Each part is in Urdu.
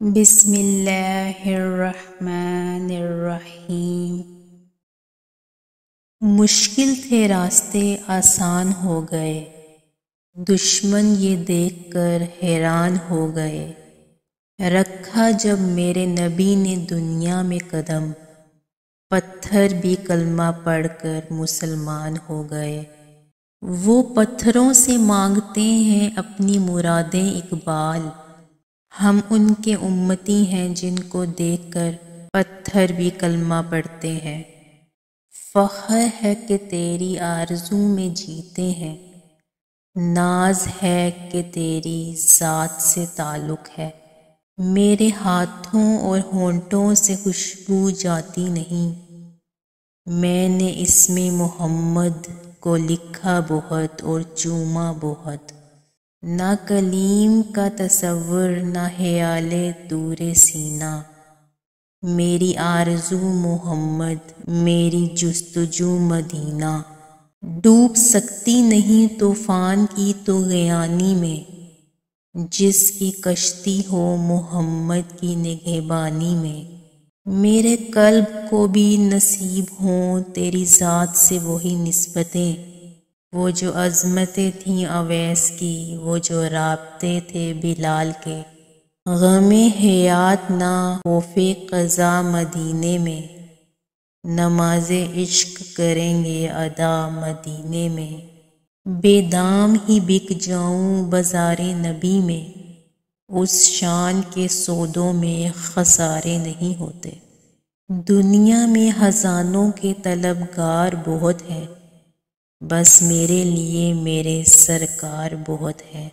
بسم اللہ الرحمن الرحیم۔ مشکل تھے راستے آسان ہو گئے، دشمن یہ دیکھ کر حیران ہو گئے۔ رکھا جب میرے نبی نے دنیا میں قدم، پتھر بھی کلمہ پڑھ کر مسلمان ہو گئے۔ وہ پتھروں سے مانگتے ہیں اپنی مرادیں اقبال، ہم ان کے امتی ہیں جن کو دیکھ کر پتھر بھی کلمہ پڑھتے ہیں۔ فخر ہے کہ تیری آرزو میں جیتے ہیں، ناز ہے کہ تیری ذات سے تعلق ہے۔ میرے ہاتھوں اور ہونٹوں سے خوشبو جاتی نہیں، میں نے اسم محمد کو لکھا بہت اور چوما بہت۔ نہ کلیم کا تصور نہ خیال دور سینہ، میری آرزو محمد میری جستجو مدینہ۔ ڈوب سکتی نہیں طوفان کی طغیانی میں، جس کی کشتی ہو محمد کی نگہبانی میں۔ میرے قلب کو بھی نصیب ہوں تیری ذات سے وہی نسبتیں، وہ جو عظمتیں تھیں اویس کی، وہ جو رابطے تھے بلال کے۔ غم حیات نہ خوف قضا مدینے میں، نماز عشق کریں گے ادا مدینے میں۔ بے دام ہی بک جاؤں بازار نبی میں، اس شان کے سودوں میں خسارے نہیں ہوتے۔ دنیا میں خزانوں کے طلبگار بہت ہیں، بس میرے لیے میرے سرکار بہت ہے۔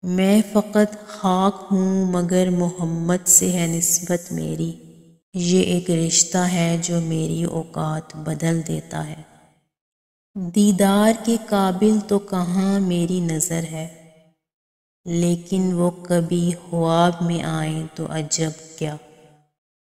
میں فقط خاک ہوں مگر محمد سے ہے نسبت میری، یہ ایک رشتہ ہے جو میری اوقات بدل دیتا ہے۔ دیدار کے قابل تو کہاں میری نظر ہے، لیکن وہ کبھی خواب میں آئیں تو عجب کیا۔